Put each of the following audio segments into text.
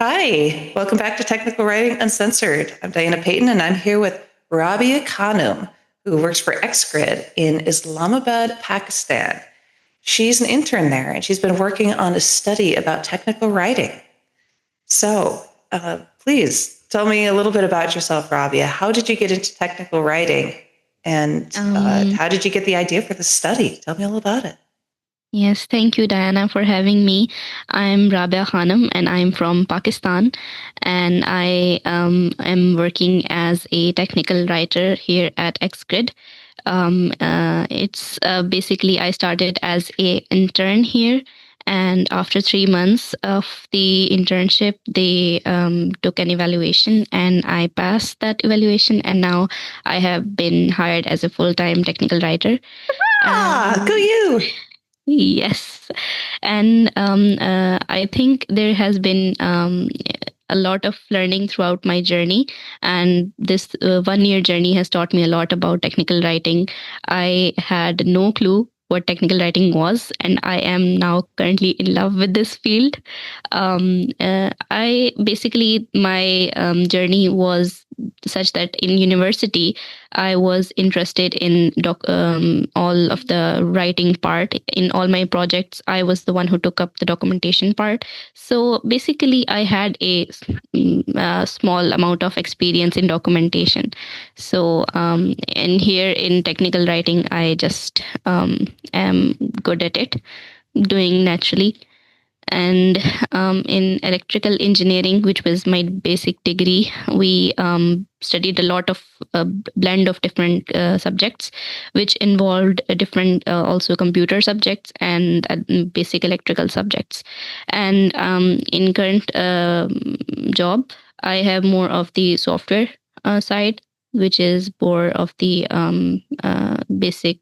Hi, welcome back to Technical Writing Uncensored. I'm Diana Payton, and I'm here with Rabia Khanum, who works for Xgrid in Islamabad, Pakistan. She's an intern there, and she's been working on a study about technical writing. So, please tell me a little bit about yourself, Rabia. How did you get into technical writing, and Um, how did you get the idea for the study? Tell me a little about it. yes, thank you, Diana, for having me. I'm Rabia Khanum, and I'm from Pakistan, and I am working as a technical writer here at Xgrid. It's basically I started as a intern here, and after 3 months of the internship, they took an evaluation, and I passed that evaluation, and now I have been hired as a full time technical writer. Ah, go And you! yes, and I think there has been a lot of learning throughout my journey, and this 1 year journey has taught me a lot about technical writing. I had no clue what technical writing was, and I am now currently in love with this field. I basically my journey was such that in university I was interested in all of the writing part. In all my projects, I was the one who took up the documentation part. So basically, I had a small amount of experience in documentation. So, and here in technical writing, I just am good at it, doing naturally. And in electrical engineering, which was my basic degree, we studied a lot of blend of different subjects, which involved different also computer subjects and basic electrical subjects. And in current job, I have more of the software side, which is more of the basic.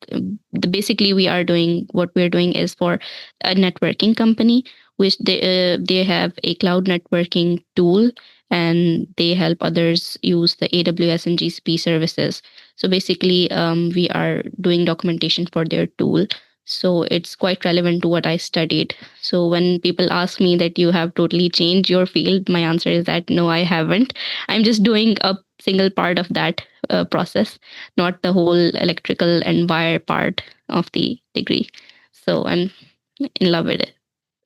Basically, we are doing what we're doing is for a networking company, which they have a cloud networking tool, and they help others use the AWS and GCP services. So basically, we are doing documentation for their tool. So it's quite relevant to what I studied. So when people ask me that you have totally changed your field, my answer is that no, I haven't. I'm just doing a single part of that process, not the whole electrical and wire part of the degree. So I'm in love with it.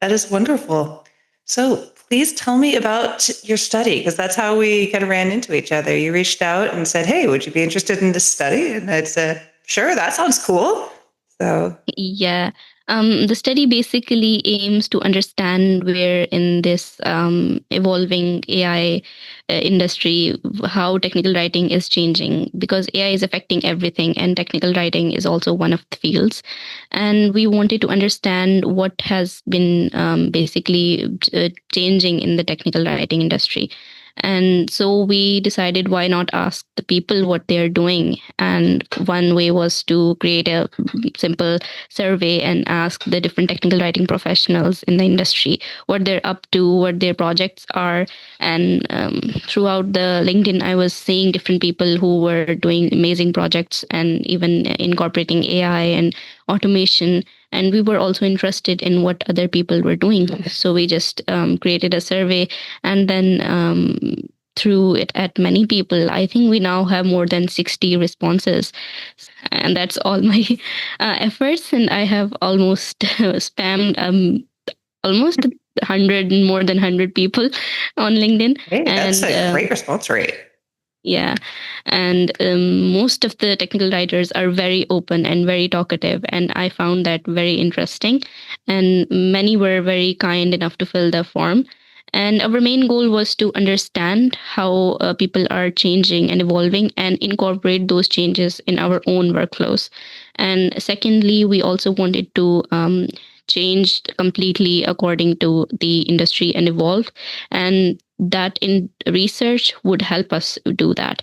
That is wonderful. So please tell me about your study, because that's how we kind of ran into each other. You reached out and said, "Hey, would you be interested in this study?" And I said, "Sure, that sounds cool." So, Yeah. The study basically aims to understand where in this evolving AI industry, how technical writing is changing, because AI is affecting everything, and technical writing is also one of the fields. And we wanted to understand what has been basically changing in the technical writing industry. And so we decided, why not ask the people what they're doing? And one way was to create a simple survey and ask the different technical writing professionals in the industry what they're up to, what their projects are. And throughout the LinkedIn, I was seeing different people who were doing amazing projects and even incorporating AI and automation. And we were also interested in what other people were doing. So we just created a survey, and then threw it at many people. I think we now have more than 60 responses, and that's all my efforts. And I have almost spammed almost 100, more than 100 people on LinkedIn. hey, that's And a great response rate. yeah, and most of the technical writers are very open and very talkative, and I found that very interesting. And many were very kind enough to fill the form. And our main goal was to understand how people are changing and evolving and incorporate those changes in our own workflows. And secondly, we also wanted to change completely according to the industry and evolve. And that in research would help us do that.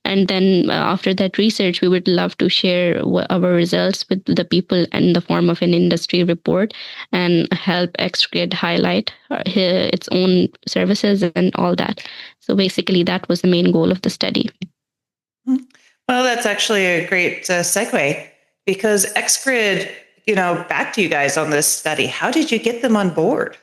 And then after that research, we would love to share our results with the people in the form of an industry report, and help Xgrid highlight its own services and all that. So basically, that was the main goal of the study. Hmm. Well, that's actually a great segue, because XGrid, backed you guys on this study. How did you get them on board?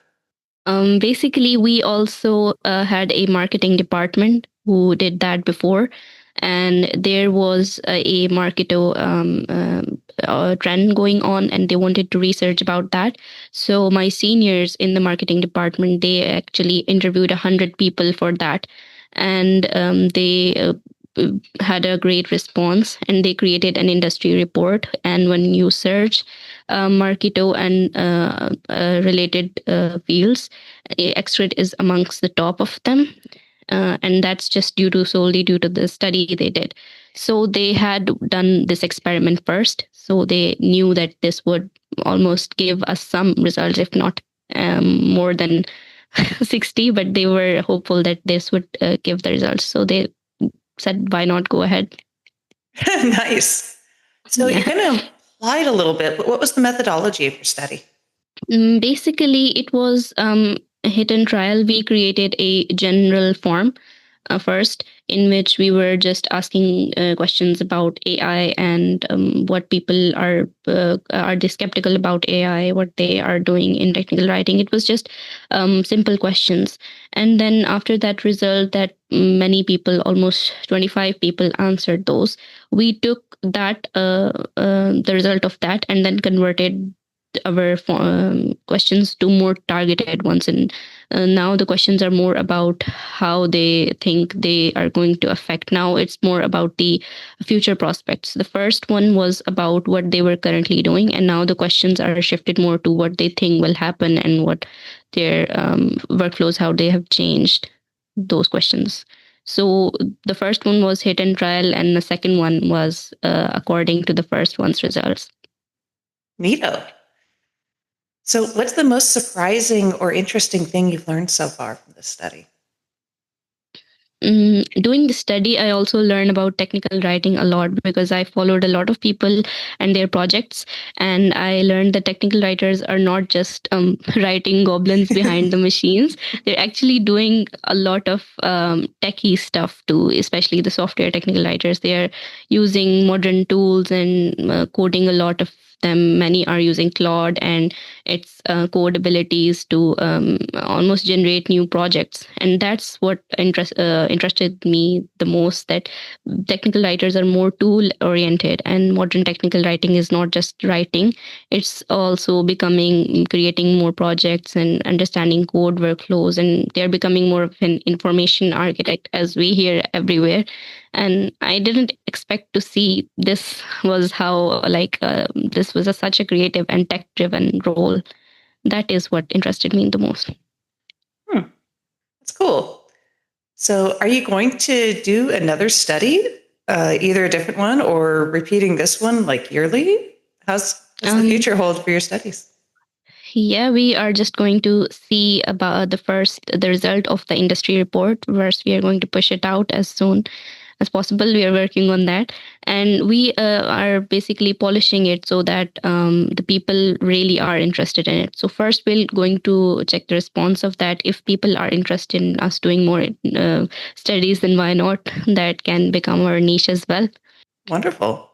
Basically, we also had a marketing department who did that before, and there was a marketo trend going on, and they wanted to research about that. So my seniors in the marketing department, they actually interviewed 100 people for that, and they had a great response, and they created an industry report. And when you search marketo and related fields, Xgrid is amongst the top of them, and that's just solely due to the study they did. So they had done this experiment first, so they knew that this would almost give us some results, if not more than 60. But they were hopeful that this would give the results, so they said, "Why not go ahead?" Nice. So you Yeah. kind of applied a little bit, but what was the methodology of your study? Basically, it was a hit and trial. We created a general form first, in which we were just asking questions about AI, and what people are they skeptical about AI, what they are doing in technical writing. It was just simple questions, and then after that result, that many people, almost 25 people, answered those. We took that the result of that, and then converted our questions to more targeted ones. And now the questions are more about how they think they are going to affect. Now it's more about the future prospects. The first one was about what they were currently doing, and now the questions are shifted more to what they think will happen, and what their workflows, how they have changed those questions. So the first one was hit and trial, and the second one was according to the first one's results. Neato. So, what's the most surprising or interesting thing you've learned so far from this study? Doing the study, I also learned about technical writing a lot, because I followed a lot of people and their projects, and I learned that technical writers are not just writing goblins behind the machines. They're actually doing a lot of techie stuff too, especially the software technical writers. They are using modern tools and coding a lot of them. Many are using Claude and its code abilities to almost generate new projects. And that's what interested me the most, that technical writers are more tool oriented, and modern technical writing is not just writing, it's also becoming creating more projects and understanding code workflows, and they're becoming more of an information architect, as we hear everywhere. And I didn't expect to see this was how, like, this was such a creative and tech driven role. That is what interested me the most. Hmm, that's cool. So, are you going to do another study, either a different one or repeating this one like yearly? What's the um, future hold for your studies? yeah, we are just going to see about the result of the industry report. First, we are going to push it out as soon as possible. We are working on that, and we are basically polishing it so that the people really are interested in it. So first, we're going to check the response of that. If people are interested in us doing more studies, then why not? That can become our niche as well. Wonderful.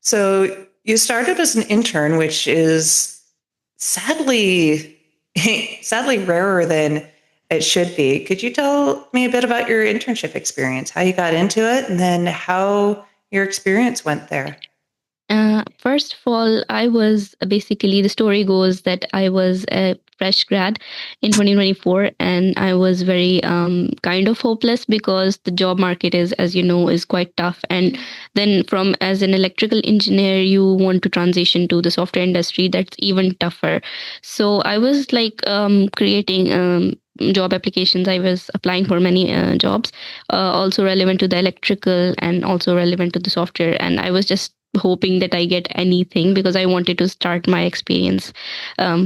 So, you started as an intern, which is sadly sadly rarer than it should be. Could you tell me a bit about your internship experience, how you got into it, and then how your experience went there? First of all, I was basically, the story goes that I was a fresh grad in 2024, and I was very kind of hopeless, because the job market is, as you know, is quite tough. And then from as an electrical engineer, you want to transition to the software industry, that's even tougher. So I was like creating job applications. I was applying for many jobs, also relevant to the electrical and also relevant to the software. And I was just hoping that I get anything, because I wanted to start my experience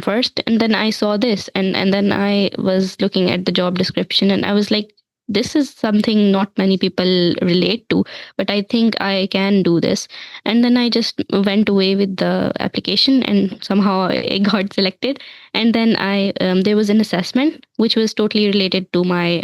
first. And then I saw this, and then I was looking at the job description, and I was like, this is something not many people relate to, but I think I can do this. And then I just went away with the application, and somehow I got selected. And then I there was an assessment which was totally related to my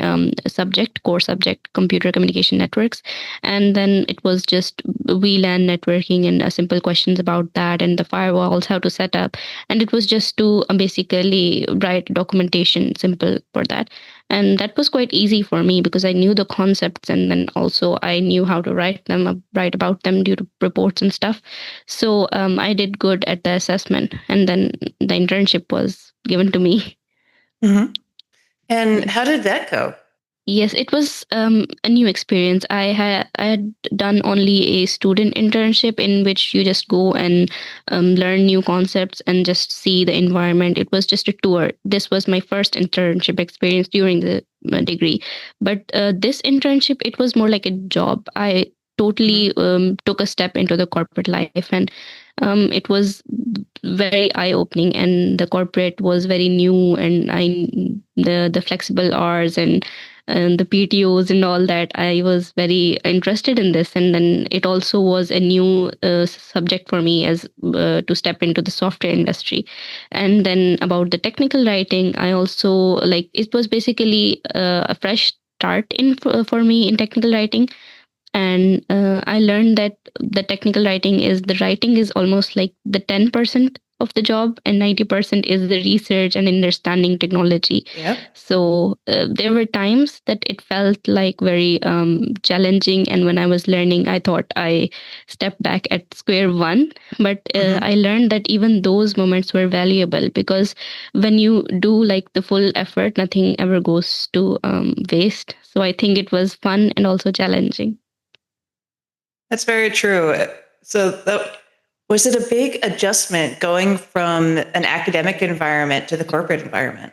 subject, core subject, computer communication networks. And then it was just VLAN networking and simple questions about that, and the firewalls, how to set up. And it was just to basically write documentation simple for that. And that was quite easy for me because I knew the concepts, and then also I knew how to write about them due to reports and stuff. So I did good at the assessment, and then the internship was given to me. Mm-hmm. And how did that go? Yes, it was a new experience. I had done only a student internship in which you just go and learn new concepts and just see the environment. It was just a tour. This was my first internship experience during the degree, but this internship, it was more like a job. I totally took a step into the corporate life, and it was very eye opening. And the corporate was very new, and the flexible hours and the PTOs and all that. I was very interested in this, and then it also was a new subject for me as to step into the software industry. And then about the technical writing, I also like it was basically a fresh start for me in technical writing. And I learned that the writing is almost like the 10% of the job, and 90% is the research and understanding technology. Yep. So there were times that it felt like very challenging, and when I was learning, I thought I stepped back at square one. But I learned that even those moments were valuable, because when you do like the full effort, nothing ever goes to waste. So I think it was fun and also challenging. That's very true. So, was it a big adjustment going from an academic environment to the corporate environment?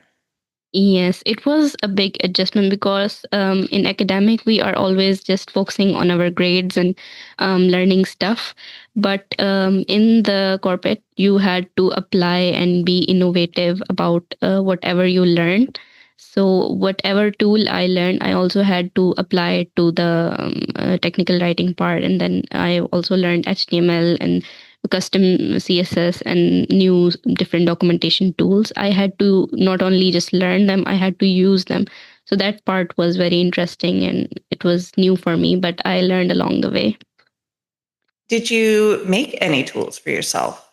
Yes, it was a big adjustment because in academic, we are always just focusing on our grades and learning stuff. But in the corporate, you had to apply and be innovative about whatever you learned. So, whatever tool I learned, I also had to apply it to the technical writing part. And then I also learned HTML and custom CSS and new different documentation tools. I had to not only just learn them, I had to use them. So that part was very interesting, and it was new for me, but I learned along the way. Did you make any tools for yourself?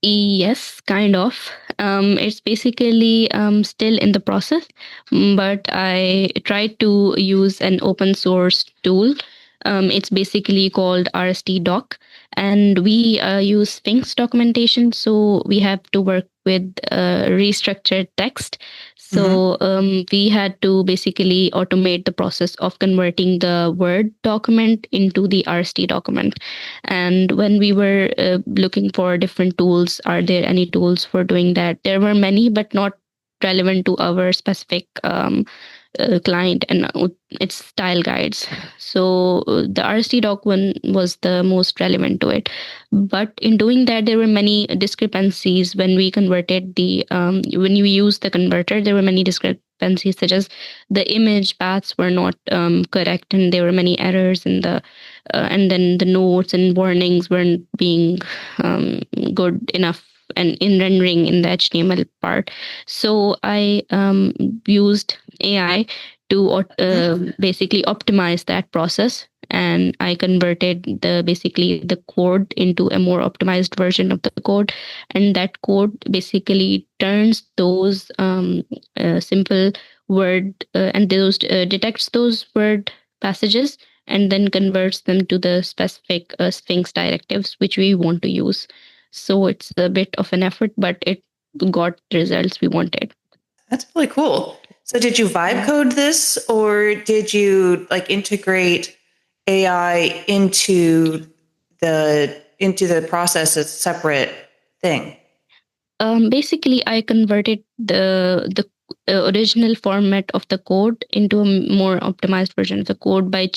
Yes, kind of. It's basically still in the process, but I tried to use an open source tool. It's basically called RST Doc, and we use Sphinx documentation. So we have to work with restructured text. So we had to basically automate the process of converting the Word document into the RST document. And when we were looking for different tools, are there any tools for doing that? There were many, but not relevant to our specific client and its style guides. So the RST doc one was the most relevant to it. But in doing that, there were many discrepancies when we converted when you use the converter, there were many discrepancies, such as the image paths were not correct, and there were many errors in and then the notes and warnings weren't being good enough and in rendering in the HTML part. So I used AI to basically optimize that process, and I converted the code into a more optimized version of the code, and that code basically turns those simple word and those detects those word passages, and then converts them to the specific Sphinx directives which we want to use. So it's a bit of an effort, but it got the results we wanted. That's really cool. So did you vibe code this, or did you like integrate AI into the process as a separate thing? Basically, I converted original format of the code into a more optimized version of the code by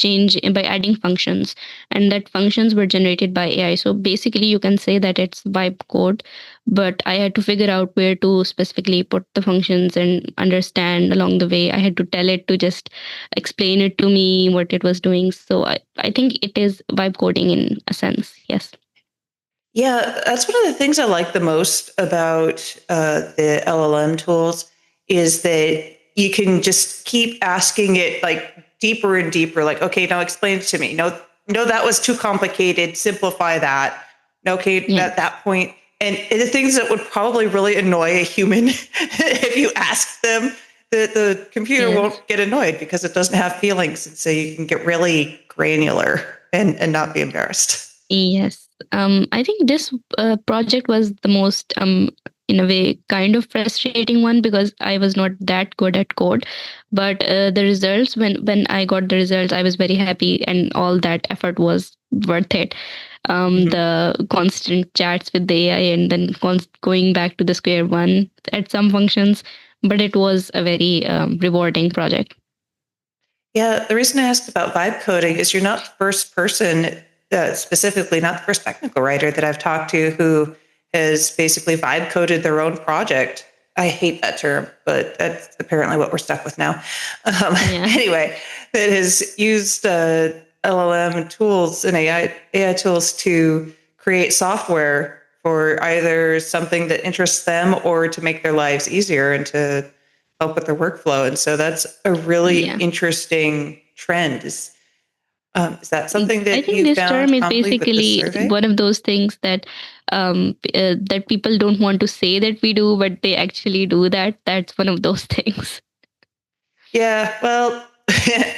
adding functions, and that functions were generated by AI. So basically, you can say that it's vibe code, but I had to figure out where to specifically put the functions and understand along the way. I had to tell it to just explain it to me what it was doing. So I think it is vibe coding in a sense. Yes. Yeah, that's one of the things I like the most about the LLM tools is that you can just keep asking it like deeper and deeper. Like, okay, now explain it to me. No, no, that was too complicated. Simplify that. Okay, Yeah. at that point, and the things that would probably really annoy a human if you ask them, the computer Yes. won't get annoyed because it doesn't have feelings, and so you can get really granular and not be embarrassed. Yes. I think this project was the most, in a way, kind of frustrating one because I was not that good at code. But the results, when I got the results, I was very happy, and all that effort was worth it. Mhm. The constant chats with the AI, and then going back to the square one at some functions. But it was a very rewarding project. Yeah, the reason I asked about vibe coding is you're not the first person, specifically not the first technical writer that I've talked to who has basically vibe coded their own project. I hate that term, but that's apparently what we're stuck with now. Yeah. Anyway, that has used LLM tools and AI tools to create software for either something that interests them or to make their lives easier and to help with their workflow. And so that's a really Yeah. interesting trend. Is that something I that think you this term found is commonly with this basically survey? one of those things that that people don't want to say that we do, but they actually do that. That's one of those things. Yeah, well,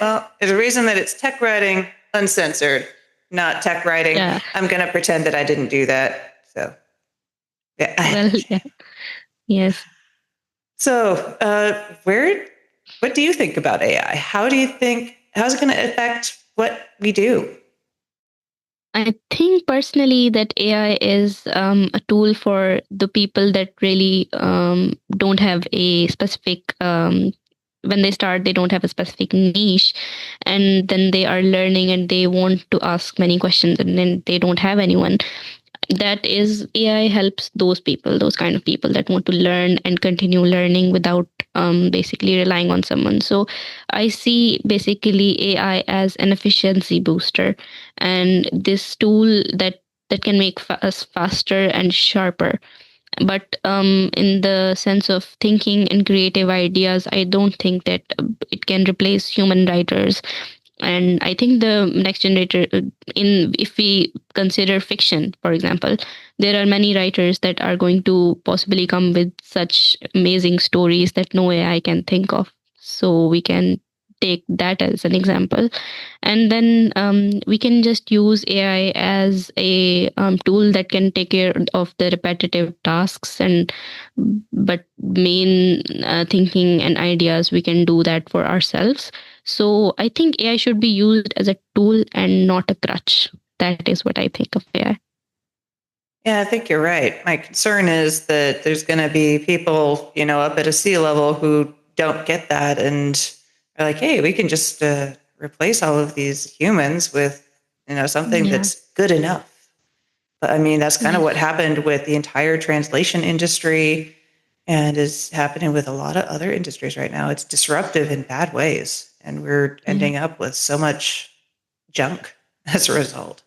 well, there's a reason that it's tech writing uncensored, not tech writing. Yeah. I'm going to pretend that I didn't do that. So, yeah, I had Well, to yeah. change. Yes. So, what do you think about AI? How's it going to affect what we do? I think personally that AI is a tool for the people that really don't have a specific when they start, they don't have a specific niche, and then they are learning and they want to ask many questions, and then they don't have anyone. That is, AI helps those people, those kind of people that want to learn and continue learning without basically relying on someone. So I see basically AI as an efficiency booster, and this tool that can make us faster and sharper. But in the sense of thinking and creative ideas, I don't think that it can replace human writers. And I think the next generator, in if we consider fiction, for example, there are many writers that are going to possibly come with such amazing stories that no AI can think of. So we can take that as an example, and then we can just use AI as a tool that can take care of the repetitive tasks, and but main thinking and ideas, we can do that for ourselves. So I think AI should be used as a tool and not a crutch. That is what I think of AI. Yeah, I think you're right. My concern is that there's going to be people, up at a sea level who don't get that and are like, hey, we can just replace all of these humans with, something Yeah. that's good enough. But I mean, that's kind of what Yes. happened with the entire translation industry and is happening with a lot of other industries right now. It's disruptive in bad ways. And we're Yeah. ending up with so much junk as a result.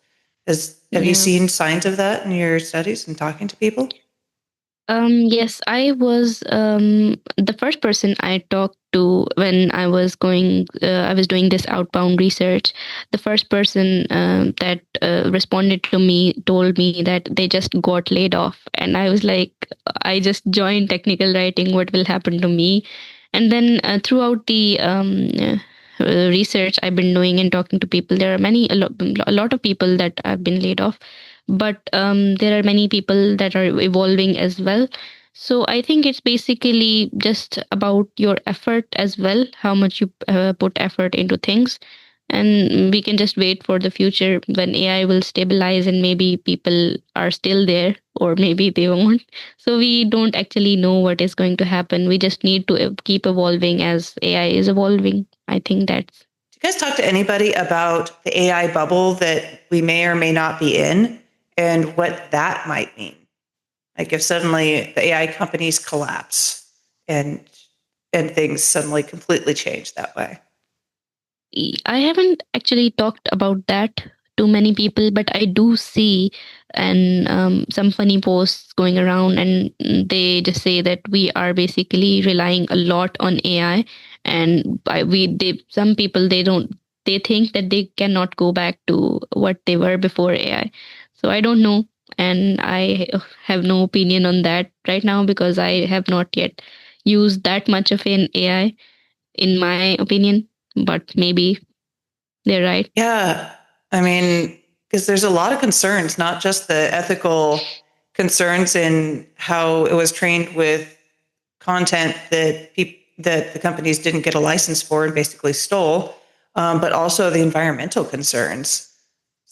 Have you Yeah. seen signs of that in your studies and talking to people? Yes, I was the first person I talked to when I was doing this outbound research. The first person that responded to me told me that they just got laid off. And I was like, I just joined technical writing. What will happen to me? And then throughout the research I've been doing and talking to people, there are a lot of people that have been laid off, but there are many people that are evolving as well. So I think it's basically just about your effort as well, how much you put effort into things. and we can just wait for the future when AI will stabilize and maybe people are still there or maybe they won't. So we don't actually know what is going to happen. We just need to keep evolving as AI is evolving. I think that's. Do you guys talk to anybody about the AI bubble that we may or may not be in and what that might mean? Like if suddenly the AI companies collapse and things suddenly completely change that way. I haven't actually talked about that to many people, but I do see and some funny posts going around, and they just say that we are basically relying a lot on AI, and some people they think that they cannot go back to what they were before AI. So I don't know, and I have no opinion on that right now because I have not yet used that much of an AI in my opinion, but maybe they're right. Yeah. I mean, because there's a lot of concerns, not just the ethical concerns in how it was trained with content that the companies didn't get a license for and basically stole, but also the environmental concerns.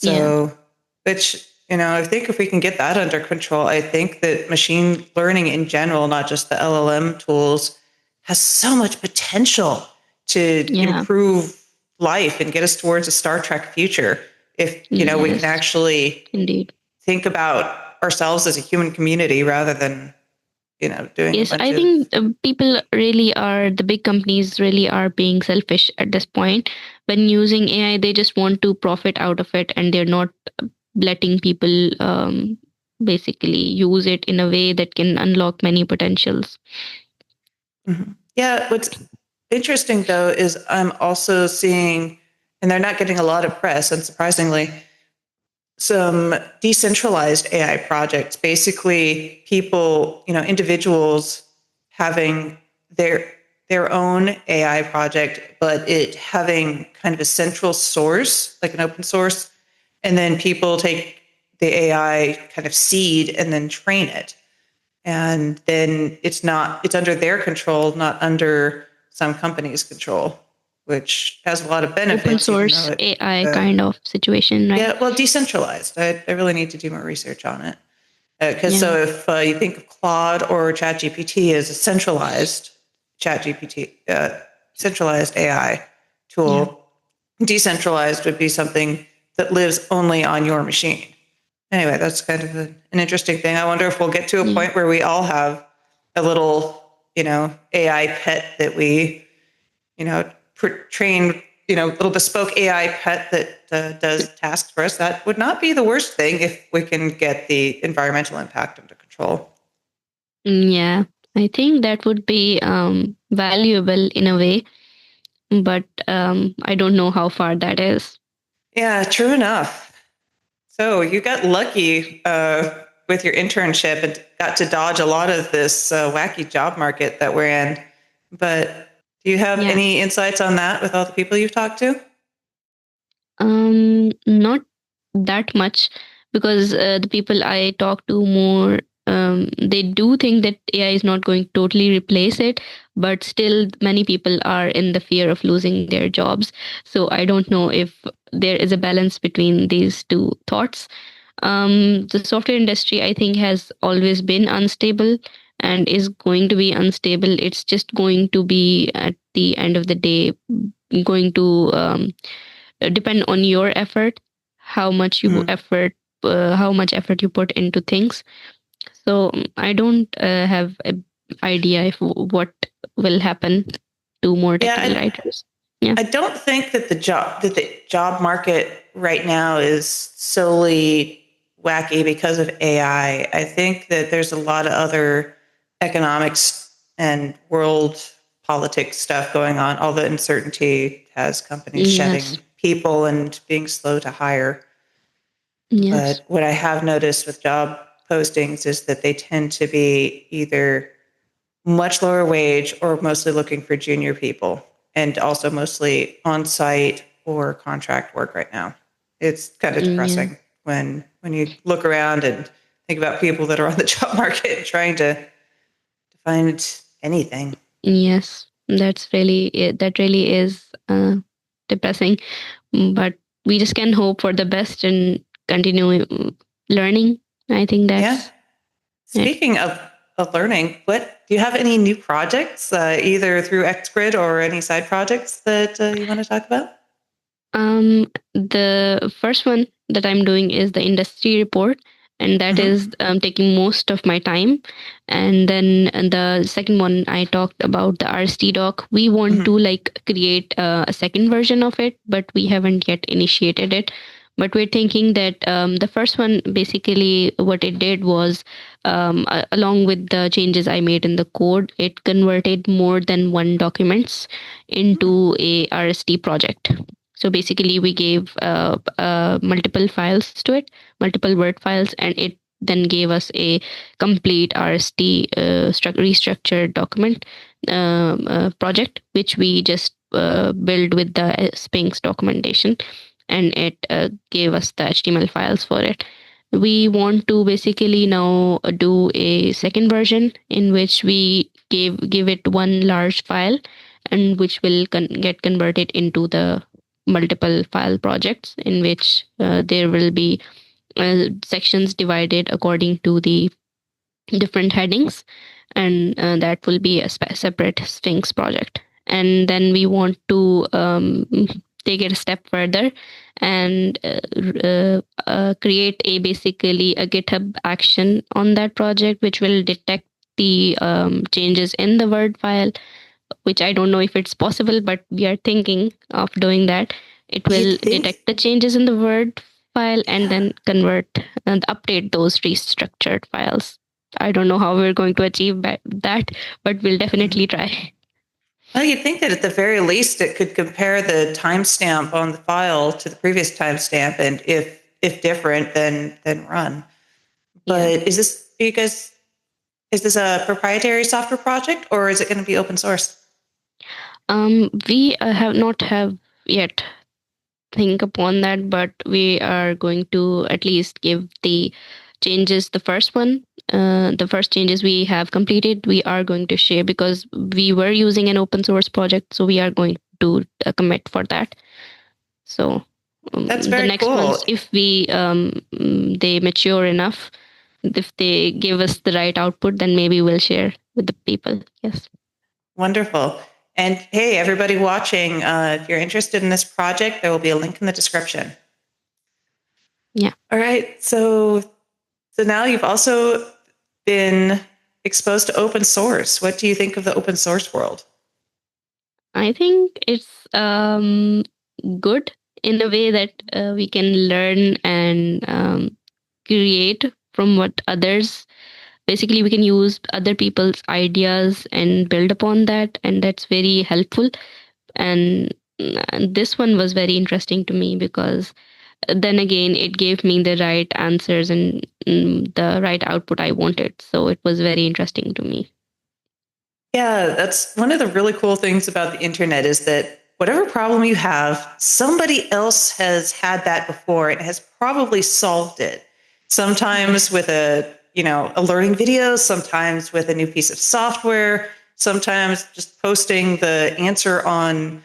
Yeah. So, which, I think if we can get that under control, I think that machine learning in general, not just the LLM tools, has so much potential to Yeah. improve life and get us towards a Star Trek future. If, we can Yes. actually Indeed. think about ourselves as a human community rather than, doing a Yes, bunch I of. think people really are, the big companies really are being selfish at this point. When using AI, they just want to profit out of it and they're not letting people basically use it in a way that can unlock many potentials. Mhm. Yeah, what's interesting though is I'm also seeing, and they're not getting a lot of press, unsurprisingly, some decentralized AI projects. Basically, people, individuals having their their own AI project, but it having kind of a central source, like an open source, and then people take the AI kind of seed and then train it, and then it's under their control, not under some company's control, which has a lot of Open benefits, even though source it AI kind of situation, right? yeah, well, decentralized. I really need to do more research on it. Because Yeah. so if you think of Claude or ChatGPT as a centralized ChatGPT, centralized AI Yeah. tool, decentralized would be something that lives only on your machine. Anyway, that's kind of an interesting thing. I wonder if we'll get to a Yeah. point where we all have a little, AI pet that we, train, little bespoke AI pet that does tasks for us. That would not be the worst thing if we can get the environmental impact under control. Yeah. I think that would be valuable in a way, but I don't know how far that is. Yeah, true enough. So you got lucky with your internship and got to dodge a lot of this wacky job market that we're in. But do you have Yeah. any insights on that with all the people you've talked to? Not that much because the people I talk to more, they do think that AI is not going to totally replace it, but still many people are in the fear of losing their jobs. So I don't know if there is a balance between these two thoughts. The software industry, I think, has always been unstable and is going to be unstable. It's just going to be at the end of the day going to depend on your effort, Mm-hmm. how much effort you put into things. So I don't have an idea if what will happen to more Yeah, technical writers. Yeah. I don't think that the job market right now is solely wacky because of AI. I think that there's a lot of other economics and world politics stuff going on. All the uncertainty has companies Yes. shedding people and being slow to hire. Yes. But what I have noticed with job postings is that they tend to be either much lower wage or mostly looking for junior people, and also mostly on site or contract work right now. It's kind of Yeah. depressing when you look around and think about people that are on the job market trying to find anything. Yes. That really is depressing. But we just can hope for the best and continue learning. I think Yeah. that's it. Speaking of learning, what do you have any new projects, either through Xgrid or any side projects that you want to talk about? The first one that I'm doing is the industry report, and that Mm-hmm. is taking most of my time. And then the second one I talked about the RST doc. We want Mm-hmm. to like create a second version of it, but we haven't yet initiated it. But we're thinking that the first one basically what it did was, along with the changes I made in the code, it converted more than one documents into a RST project. So basically, we gave multiple files to it, multiple Word files, and it then gave us a complete RST restructured document project, which we just built with the Sphinx documentation, and it gave us the HTML files for it. We want to basically now do a second version in which we give it one large file, and which will get converted into the multiple file projects in which there will be sections divided according to the different headings, and that will be a separate Sphinx project. And then we want to take it a step further and create a basically a GitHub action on that project, which will detect the changes in the Word file, which I don't know if it's possible, but we are thinking of doing that. It Do you will think? detect the changes in the Word file and Yeah. then convert and update those restructured files. I don't know how we're going to achieve that, but we'll Mhm. definitely try. Well, you'd think that at the very least it could compare the timestamp on the file to the previous timestamp, and if different, then run. Yeah. But is this a proprietary software project or is it going to be open source? We have not have yet think upon that, but we are going to at least give the changes. The first one, the first changes we have completed, we are going to share because we were using an open source project, so we are going to commit for that. So That's the very next ones, cool. if we they mature enough, if they give us the right output, then maybe we'll share with the people. Yes. Wonderful. And hey, everybody watching, if you're interested in this project, there will be a link in the description. Yeah. All right. So now you've also been exposed to open source. What do you think of the open source world? I think it's good in a way that we can learn and create from what others, basically we can use other people's ideas and build upon that, and that's very helpful. And this one was very interesting to me because then again it gave me the right answers and the right output I wanted, so it was very interesting to me. Yeah, that's one of the really cool things about the internet is that whatever problem you have, somebody else has had that before and has probably solved it. Sometimes with a learning video, sometimes with a new piece of software, sometimes just posting the answer on,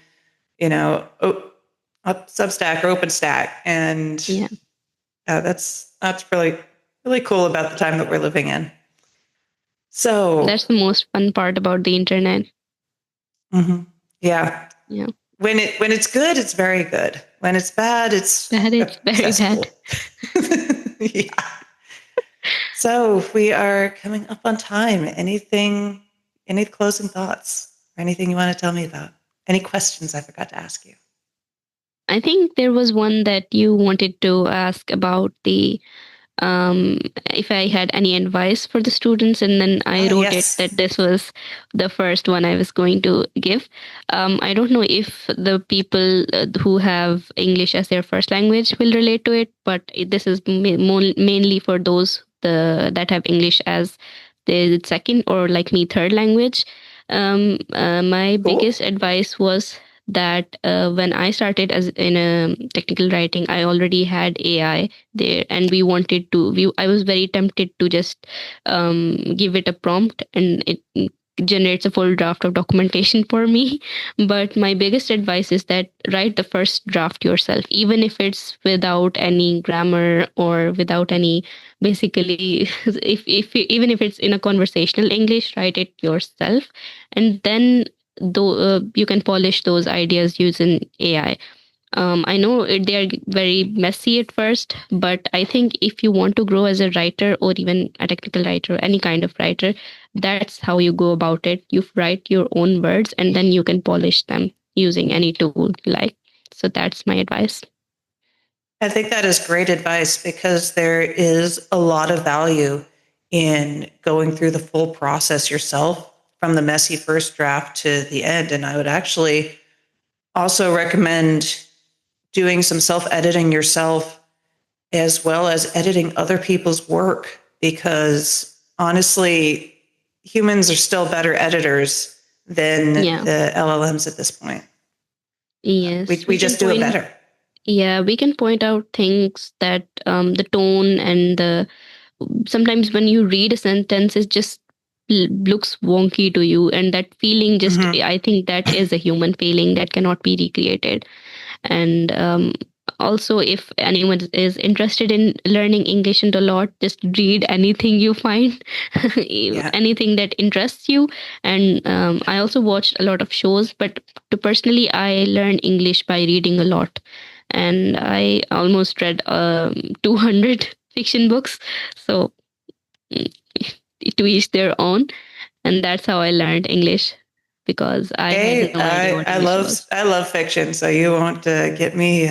Substack or OpenStack. And Yeah, that's really really cool about the time that we're living in. So, that's the most fun part about the internet. mhm, yeah, Yeah, when it's good, it's very good. When it's bad, it's bad, it's very bad. accessible. Yeah. So we are coming up on time. Any closing thoughts or anything you want to tell me about? Any questions I forgot to ask you? I think there was one that you wanted to ask about the if I had any advice for the students, and then I Ah, wrote it yes. that this was the first one I was going to give. I don't know if the people who have English as their first language will relate to it, but this is mainly for those that have English as their second or like me third language. My Cool. biggest advice was that when I started as in a technical writing, I already had AI there, and we wanted to. I was very tempted to just give it a prompt, and it generates a full draft of documentation for me. But my biggest advice is that write the first draft yourself, even if it's without any grammar or without any, basically, even if it's in a conversational English, write it yourself, and then though you can polish those ideas using AI. I know they are very messy at first, but I think if you want to grow as a writer or even a technical writer, any kind of writer, that's how you go about it. You write your own words and then you can polish them using any tool you like. So that's my advice. I think that is great advice because there is a lot of value in going through the full process yourself from the messy first draft to the end. And I would actually also recommend doing some self editing yourself as well as editing other people's work because honestly, humans are still better editors than Yeah. the LLMs at this point. Yes. We just do it better. Yeah, we can point out things that the tone and the sometimes when you read a sentence, it just looks wonky to you, and that feeling just I think that is a human feeling that cannot be recreated. And also, if anyone is interested in learning English and a lot, just read anything you find, Yeah. anything that interests you. And I also watched a lot of shows, but to personally, I learned English by reading a lot. And I almost read 200 fiction books. So mm, to each their own. And that's how I learned English because I had Hey, no idea what English was. I love fiction, so you won't get me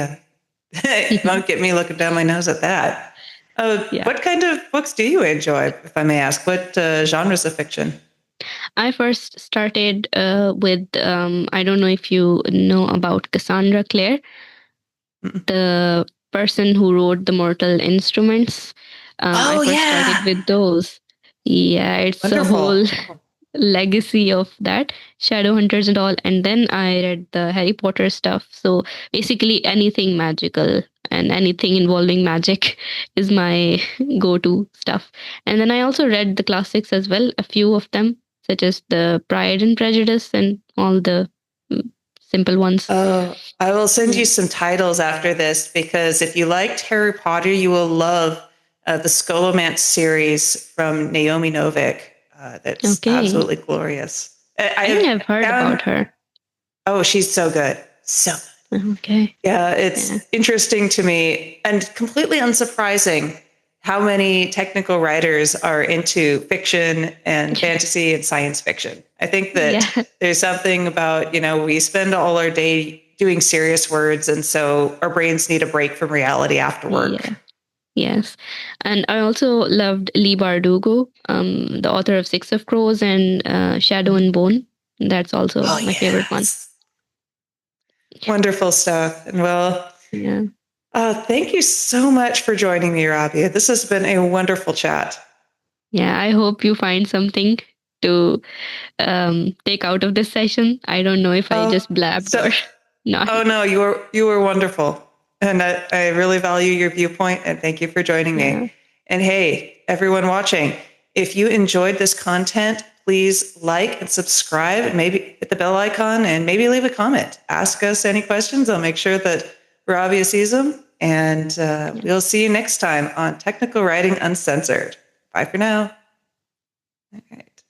won't get me looking down my nose at that. Yeah. What kind of books do you enjoy, if I may ask? What genres of fiction? I first started with, I don't know if you know about Cassandra Clare, Mm. the person who wrote The Mortal Instruments. I Oh first started yeah, with those. Yeah, it's a wonderful. whole legacy of that, Shadowhunters and all. And then I read the Harry Potter stuff. So basically, anything magical and anything involving magic is my go to stuff. And then I also read the classics as well, a few of them, such as the Pride and Prejudice and all the mm, simple ones. Oh, I will send Yeah. you some titles after this because if you liked Harry Potter, you will love the Scholomance series from Naomi Novik. That's Okay. absolutely glorious. I I think have I've heard found, about her. oh, she's so good. So good. Okay. Yeah, Yeah. it's interesting to me and completely unsurprising how many technical writers are into fiction and fantasy and science fiction. I think that Yeah. there's something about, we spend all our day doing serious words, and so our brains need a break from reality after work. Yeah. Yes. And I also loved Lee Bardugo, the author of Six of Crows and Shadow and Bone. That's also Oh, my favorite one. yes. Wonderful stuff. And well, Yeah. thank you so much for joining me, Rabia. This has been a wonderful chat. Yeah. I hope you find something to take out of this session. I don't know if I Oh, just blabbed so or not. Oh no, you were wonderful, and I really value your viewpoint. And thank you for joining Yeah. me. And hey, everyone watching, if you enjoyed this content, please like and subscribe, and maybe hit the bell icon, and maybe leave a comment. Ask us any questions. I'll make sure that Rabia sees them. And Yeah. we'll see you next time on Technical Writing Uncensored. Bye for now. Okay.